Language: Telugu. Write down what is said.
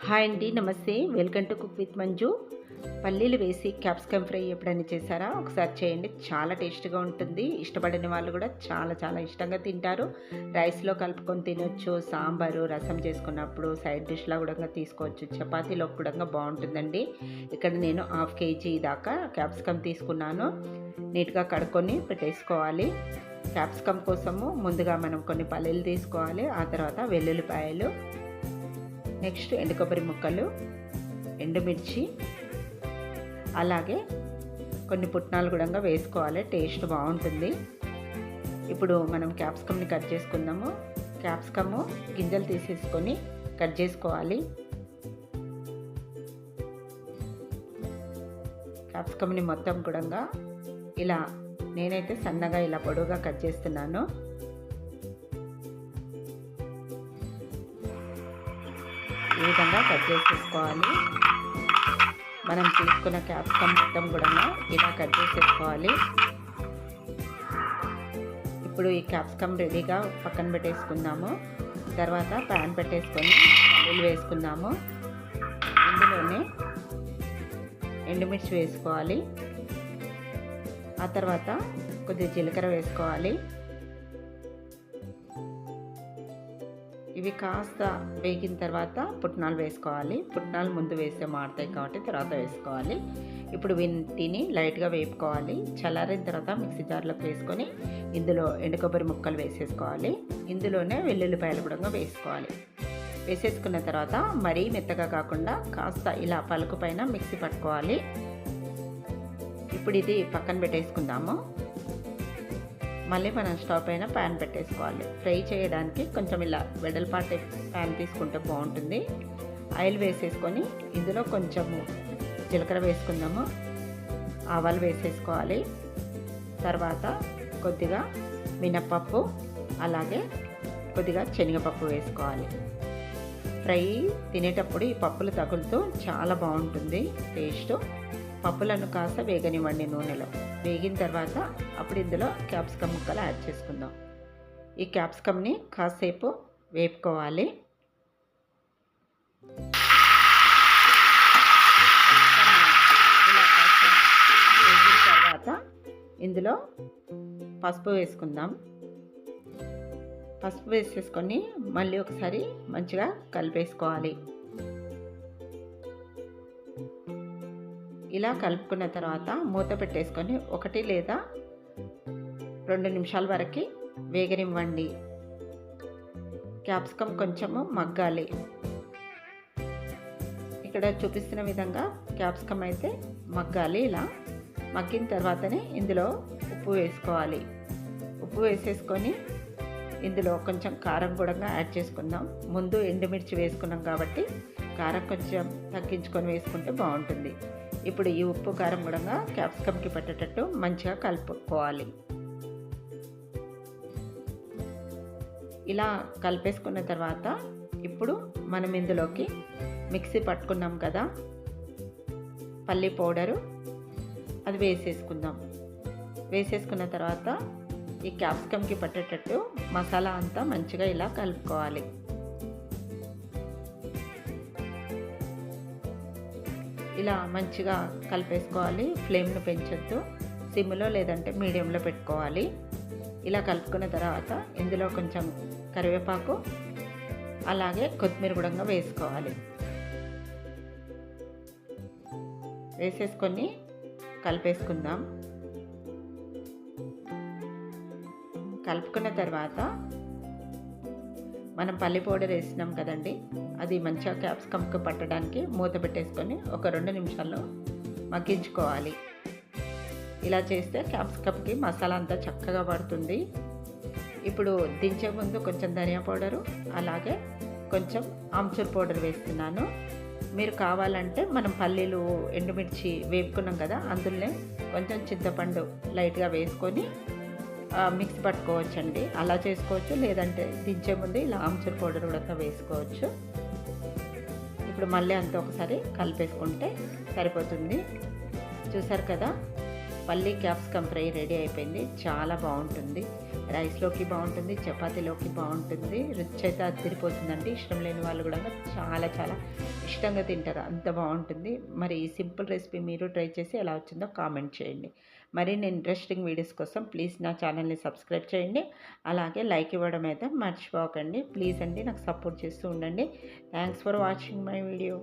హాయ్ అండి, నమస్తే. Welcome to cook with Manju. పల్లీలు వేసి క్యాప్సికమ్ ఫ్రై ఎప్పుడైనా చేశారా? ఒకసారి చేయండి, చాలా టేస్ట్గా ఉంటుంది. ఇష్టపడని వాళ్ళు కూడా చాలా చాలా ఇష్టంగా తింటారు. రైస్లో కలుపుకొని తినొచ్చు, సాంబారు రసం చేసుకున్నప్పుడు సైడ్ డిష్లా కూడా తీసుకోవచ్చు, చపాతీలో కూడా బాగుంటుందండి. ఇక్కడ నేను 1/2 kg దాకా క్యాప్సికమ్ తీసుకున్నాను. నీట్గా కడుక్కొని పెట్టేసుకోవాలి. క్యాప్సికమ్ కోసము ముందుగా మనం కొన్ని పల్లీలు తీసుకోవాలి, ఆ తర్వాత వెల్లుల్లిపాయలు, నెక్స్ట్ ఎండు కొబ్బరి ముక్కలు, ఎండుమిర్చి, అలాగే కొన్ని పుట్నాలు కూడా వేసుకోవాలి, టేస్ట్ బాగుంటుంది. ఇప్పుడు మనం క్యాప్సికమ్ని కట్ చేసుకుందాము. క్యాప్సికము గింజలు తీసేసుకొని కట్ చేసుకోవాలి. క్యాప్సికమ్ని మొత్తం కూడా ఇలా నేనైతే సన్నగా ఇలా పొడవుగా కట్ చేస్తున్నాను. ఈ విధంగా కట్ చేసేసుకోవాలి. మనం తీసుకున్న క్యాప్సికమ్ మొత్తం కూడా ఇలా కట్ చేసేసుకోవాలి. ఇప్పుడు ఈ క్యాప్సికమ్ రెడీగా పక్కన పెట్టేసుకుందాము. తర్వాత ప్యాన్ పెట్టేసుకొని పల్లీలు వేసుకుందాము. ఇందులోనే ఎండుమిర్చి వేసుకోవాలి. ఆ తర్వాత కొద్దిగా జీలకర్ర వేసుకోవాలి. ఇవి కాస్త వేగిన తర్వాత పుట్నాలు వేసుకోవాలి. పుట్నాలు ముందు వేస్తే మాడతాయి కాబట్టి తర్వాత వేసుకోవాలి. ఇప్పుడు వీటిని లైట్గా వేపుకోవాలి. చల్లారిన తర్వాత మిక్సీ జార్లోకి వేసుకొని ఇందులో ఎండు కొబ్బరి ముక్కలు వేసేసుకోవాలి. ఇందులోనే వెల్లుల్లిపాయలు కూడా వేసుకోవాలి. వేసేసుకున్న తర్వాత మరీ మెత్తగా కాకుండా కాస్త ఇలా పలుకు పైన మిక్సీ పట్టుకోవాలి. ఇప్పుడు ఇది పక్కన పెట్టేసుకుందాము. మళ్ళీ మనం స్టవ్ పైన ప్యాన్ పెట్టేసుకోవాలి. ఫ్రై చేయడానికి కొంచెం ఇలా వెడల్పాటి ప్యాన్ తీసుకుంటే బాగుంటుంది. ఆయిల్ వేసేసుకొని ఇందులో కొంచెము జీలకర్ర వేసుకుందాము, ఆవాలు వేసేసుకోవాలి. తర్వాత కొద్దిగా మినప్పప్పు, అలాగే కొద్దిగా శనగపప్పు వేసుకోవాలి. ఫ్రై తినేటప్పుడు ఈ పప్పులు తగులుతూ చాలా బాగుంటుంది టేస్ట్. పప్పులను కాస్త వేగనివ్వండి నూనెలో. వేగిన తర్వాత అప్పుడు ఇందులో క్యాప్సికమ్ ముక్కలు యాడ్ చేసుకుందాం. ఈ క్యాప్సికమ్ని కాసేపు వేపుకోవాలి. ఇలా కాస్త వేగిన తర్వాత ఇందులో పసుపు వేసుకుందాం. పసుపు వేసేసుకొని మళ్ళీ ఒకసారి మంచిగా కలిపేసుకోవాలి. ఇలా కలుపుకున్న తర్వాత మూత పెట్టేసుకొని 1 లేదా 2 నిమిషాల వరకు వేగనివ్వండి. క్యాప్సికమ్ కొంచెము మగ్గాలి. ఇక్కడ చూపిస్తున్న విధంగా క్యాప్సికమ్ అయితే మగ్గాలి. ఇలా మగ్గిన తర్వాతనే ఇందులో ఉప్పు వేసుకోవాలి. ఉప్పు వేసేసుకొని ఇందులో కొంచెం కారం కూడా యాడ్ చేసుకుందాం. ముందు ఎండుమిర్చి వేసుకున్నాం కాబట్టి కారం కొంచెం తగ్గించుకొని వేసుకుంటే బాగుంటుంది. ఇప్పుడు ఈ ఉప్పు కారం కూడా క్యాప్సికమ్కి పట్టేటట్టు మంచిగా కలుపుకోవాలి. ఇలా కలిపేసుకున్న తర్వాత ఇప్పుడు మనం ఇందులోకి మిక్సీ పట్టుకున్నాం కదా పల్లి పౌడరు, అది వేసేసుకుందాం. వేసేసుకున్న తర్వాత ఈ క్యాప్సికమ్కి పట్టేటట్టు మసాలా అంతా మంచిగా ఇలా కలుపుకోవాలి. ఇలా మంచిగా కలిపేసుకోవాలి. ఫ్లేమ్ను పెంచొద్దు, సిమ్లో లేదంటే మీడియంలో పెట్టుకోవాలి. ఇలా కలుపుకున్న తర్వాత ఇందులో కొంచెం కరివేపాకు, అలాగే కొత్తిమీర కూడా వేసుకోవాలి. వేసేసుకొని కలిపేసుకుందాం. కలుపుకున్న తర్వాత మనం పల్లి పౌడర్ వేసినాం కదండి, అది మంచిగా క్యాప్సికమ్కి పట్టడానికి మూత పెట్టేసుకొని ఒక 2 నిమిషాల్లో మగ్గించుకోవాలి. ఇలా చేస్తే క్యాప్సికమ్కి మసాలా అంతా చక్కగా పడుతుంది. ఇప్పుడు దించే ముందు కొంచెం ధనియా పౌడరు, అలాగే కొంచెం ఆమ్చూర్ పౌడర్ వేస్తున్నాను. మీరు కావాలంటే మనం పల్లీలు ఎండుమిర్చి వేపుకున్నాం కదా, అందులోనే కొంచెం చింతపండు లైట్గా వేసుకొని మిక్సీ పట్టుకోవచ్చండి. అలా చేసుకోవచ్చు, లేదంటే దించే ముందు ఇలా ఆమ్చూర్ పౌడర్ కూడా వేసుకోవచ్చు. ఇప్పుడు మళ్ళీ అంతా ఒకసారి కలిపేసుకుంటే సరిపోతుంది. చూసారు కదా, పల్లీ క్యాప్సికమ్ ఫ్రై రెడీ అయిపోయింది. చాలా బాగుంటుంది, రైస్లోకి బాగుంటుంది, చపాతీలోకి బాగుంటుంది. రుచి అయితే అదిరిపోతుందండి. ఇష్టం లేని వాళ్ళు కూడా చాలా చాలా ఇష్టంగా తింటారు, అంత బాగుంటుంది. మరి ఈ సింపుల్ రెసిపీ మీరు ట్రై చేసి ఎలా వచ్చిందో కామెంట్ చేయండి. మరిన్ని ఇంట్రెస్టింగ్ వీడియోస్ కోసం ప్లీజ్ నా ఛానల్ని సబ్స్క్రైబ్ చేయండి. అలాగే లైక్ ఇవ్వడం అయితే మర్చిపోకండి. ప్లీజ్ అండి, నాకు సపోర్ట్ చేస్తూ ఉండండి. Thanks for watching my video.